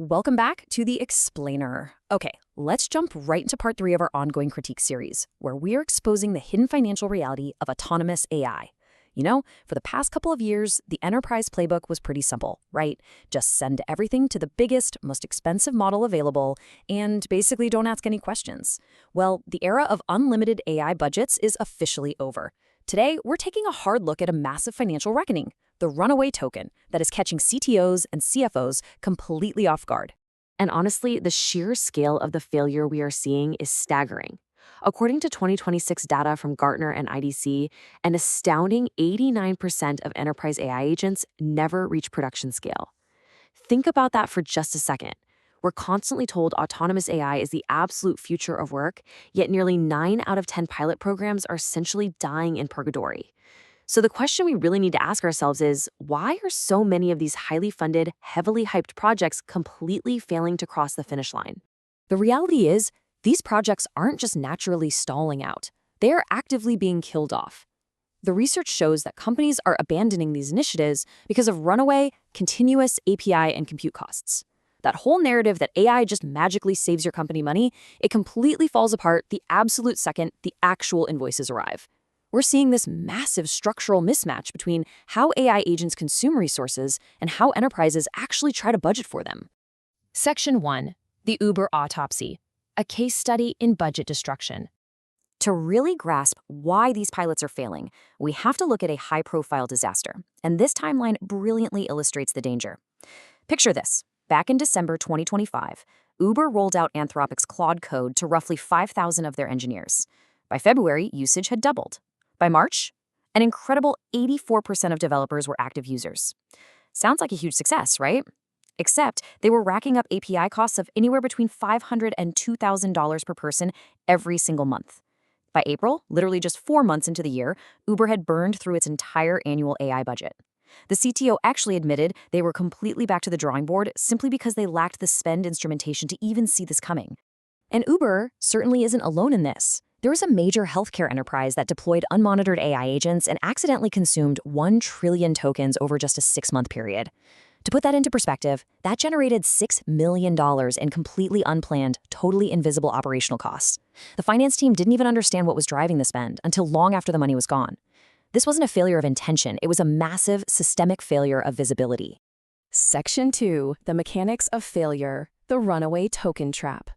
Welcome back to The Explainer. Okay, let's jump right into part 3 of our ongoing critique series, where we are exposing the hidden financial reality of autonomous AI. You know, for the past couple of years, the enterprise playbook was pretty simple, right? Just send everything to the biggest, most expensive model available, and basically don't ask any questions. Well, the era of unlimited AI budgets is officially over. Today, we're taking a hard look at a massive financial reckoning, the Runaway Token, that is catching CTOs and CFOs completely off guard. And honestly, the sheer scale of the failure we are seeing is staggering. According to 2026 data from Gartner and IDC, an astounding 89% of enterprise AI agents never reach production scale. Think about that for just a second. We're constantly told autonomous AI is the absolute future of work, yet nearly 9 out of 10 pilot programs are essentially dying in purgatory. So the question we really need to ask ourselves is, why are so many of these highly funded, heavily hyped projects completely failing to cross the finish line? The reality is, these projects aren't just naturally stalling out. They are actively being killed off. The research shows that companies are abandoning these initiatives because of runaway, continuous API and compute costs. That whole narrative that AI just magically saves your company money, it completely falls apart the absolute second the actual invoices arrive. We're seeing this massive structural mismatch between how AI agents consume resources and how enterprises actually try to budget for them. Section 1. The Uber Autopsy, a case study in budget destruction. To really grasp why these pilots are failing, we have to look at a high-profile disaster, and this timeline brilliantly illustrates the danger. Picture this. Back in December 2025, Uber rolled out Anthropic's Claude Code to roughly 5,000 of their engineers. By February, usage had doubled. By March, an incredible 84% of developers were active users. Sounds like a huge success, right? Except they were racking up API costs of anywhere between $500 and $2,000 per person every single month. By April, literally just 4 months into the year, Uber had burned through its entire annual AI budget. The CTO actually admitted they were completely back to the drawing board simply because they lacked the spend instrumentation to even see this coming. And Uber certainly isn't alone in this. There was a major healthcare enterprise that deployed unmonitored AI agents and accidentally consumed 1 trillion tokens over just a 6-month period. To put that into perspective, that generated $6 million in completely unplanned, totally invisible operational costs. The finance team didn't even understand what was driving the spend until long after the money was gone. This wasn't a failure of intention, it was a massive, systemic failure of visibility. Section 2. The Mechanics of Failure, the Runaway Token Trap.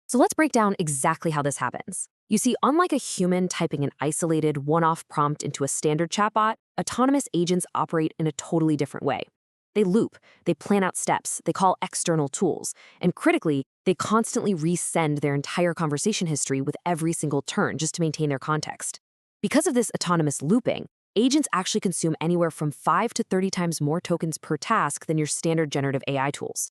So let's break down exactly how this happens. You see, unlike a human typing an isolated, one-off prompt into a standard chatbot, autonomous agents operate in a totally different way. They loop, they plan out steps, they call external tools, and critically, they constantly resend their entire conversation history with every single turn just to maintain their context. Because of this autonomous looping, agents actually consume anywhere from 5 to 30 times more tokens per task than your standard generative AI tools.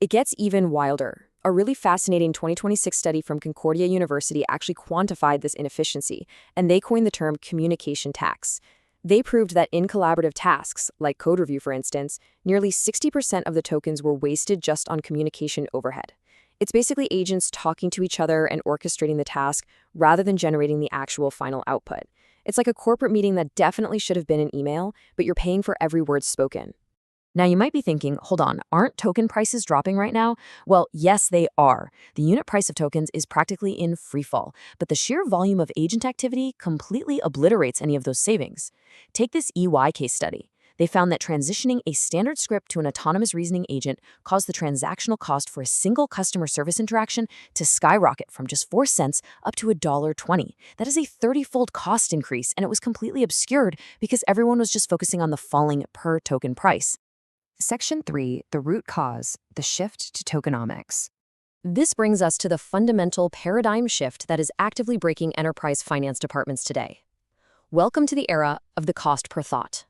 It gets even wilder. A really fascinating 2026 study from Concordia University actually quantified this inefficiency, and they coined the term communication tax. They proved that in collaborative tasks, like code review for instance, nearly 60% of the tokens were wasted just on communication overhead. It's basically agents talking to each other and orchestrating the task rather than generating the actual final output. It's like a corporate meeting that definitely should have been an email, but you're paying for every word spoken. Now you might be thinking, hold on, aren't token prices dropping right now? Well, yes, they are. The unit price of tokens is practically in freefall, but the sheer volume of agent activity completely obliterates any of those savings. Take this EY case study. They found that transitioning a standard script to an autonomous reasoning agent caused the transactional cost for a single customer service interaction to skyrocket from just 4 cents up to $1.20. That is a 30-fold cost increase, and it was completely obscured because everyone was just focusing on the falling per token price. Section 3, the root cause, the shift to tokenomics. This brings us to the fundamental paradigm shift that is actively breaking enterprise finance departments today. Welcome to the era of the cost per thought.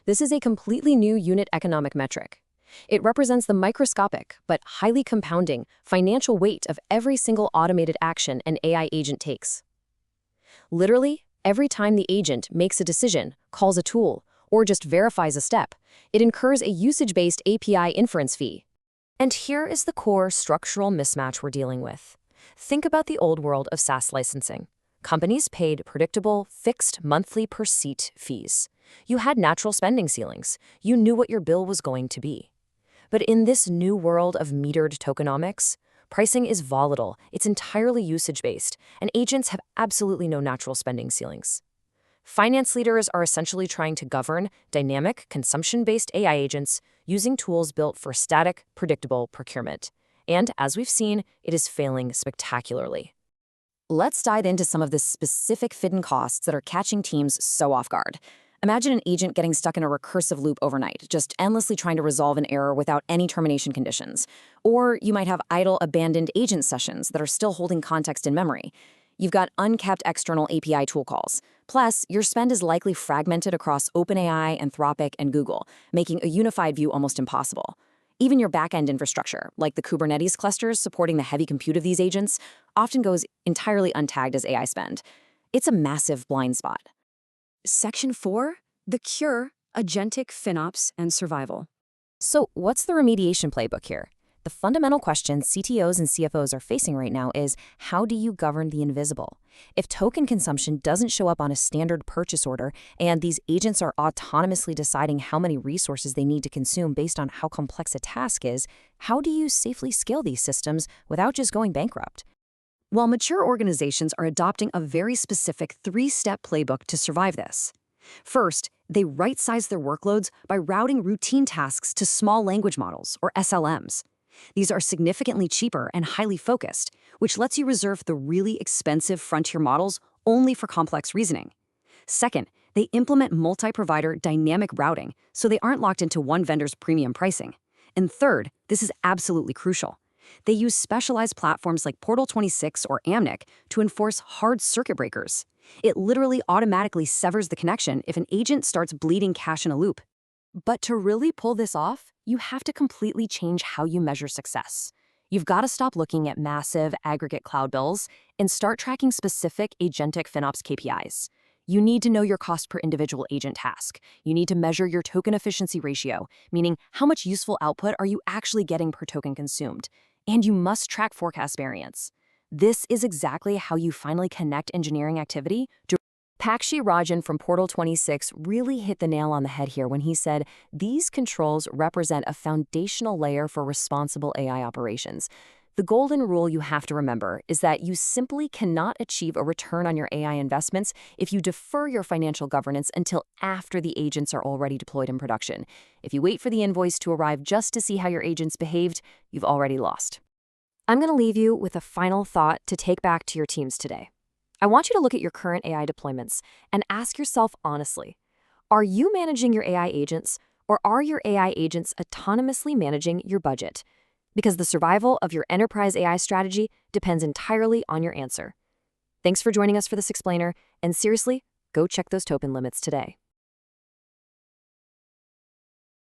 This is a completely new unit economic metric. It represents the microscopic, but highly compounding, financial weight of every single automated action an AI agent takes. Literally, every time the agent makes a decision, calls a tool, or just verifies a step, it incurs a usage-based API inference fee. And here is the core structural mismatch we're dealing with. Think about the old world of SaaS licensing. Companies paid predictable, fixed monthly per seat fees. You had natural spending ceilings. You knew what your bill was going to be. But in this new world of metered tokenomics, pricing is volatile, it's entirely usage-based, and agents have absolutely no natural spending ceilings. Finance leaders are essentially trying to govern dynamic, consumption-based AI agents using tools built for static, predictable procurement. And as we've seen, it is failing spectacularly. Let's dive into some of the specific hidden costs that are catching teams so off guard. Imagine an agent getting stuck in a recursive loop overnight, just endlessly trying to resolve an error without any termination conditions. Or you might have idle, abandoned agent sessions that are still holding context in memory. You've got unkept external API tool calls. Plus, your spend is likely fragmented across OpenAI, Anthropic, and Google, making a unified view almost impossible. Even your back-end infrastructure, like the Kubernetes clusters supporting the heavy compute of these agents, often goes entirely untagged as AI spend. It's a massive blind spot. Section 4, the cure, agentic FinOps and survival. So what's the remediation playbook here? The fundamental question CTOs and CFOs are facing right now is, how do you govern the invisible? If token consumption doesn't show up on a standard purchase order, and these agents are autonomously deciding how many resources they need to consume based on how complex a task is, how do you safely scale these systems without just going bankrupt? Well, mature organizations are adopting a very specific 3-step playbook to survive this. First, they right-size their workloads by routing routine tasks to small language models, or SLMs. These are significantly cheaper and highly focused, which lets you reserve the really expensive frontier models only for complex reasoning. Second, they implement multi-provider dynamic routing so they aren't locked into one vendor's premium pricing. And third, this is absolutely crucial. They use specialized platforms like Portal 26 or Amnic to enforce hard circuit breakers. It literally automatically severs the connection if an agent starts bleeding cache in a loop. But to really pull this off, you have to completely change how you measure success. You've got to stop looking at massive aggregate cloud bills and start tracking specific agentic FinOps KPIs. You need to know your cost per individual agent task. You need to measure your token efficiency ratio, meaning how much useful output are you actually getting per token consumed. And you must track forecast variance. This is exactly how you finally connect engineering activity to Pakshi Rajan from Portal 26 really hit the nail on the head here when he said, these controls represent a foundational layer for responsible AI operations. The golden rule you have to remember is that you simply cannot achieve a return on your AI investments if you defer your financial governance until after the agents are already deployed in production. If you wait for the invoice to arrive just to see how your agents behaved, you've already lost. I'm going to leave you with a final thought to take back to your teams today. I want you to look at your current AI deployments and ask yourself honestly, are you managing your AI agents, or are your AI agents autonomously managing your budget? Because the survival of your enterprise AI strategy depends entirely on your answer. Thanks for joining us for this explainer, and seriously, go check those token limits today.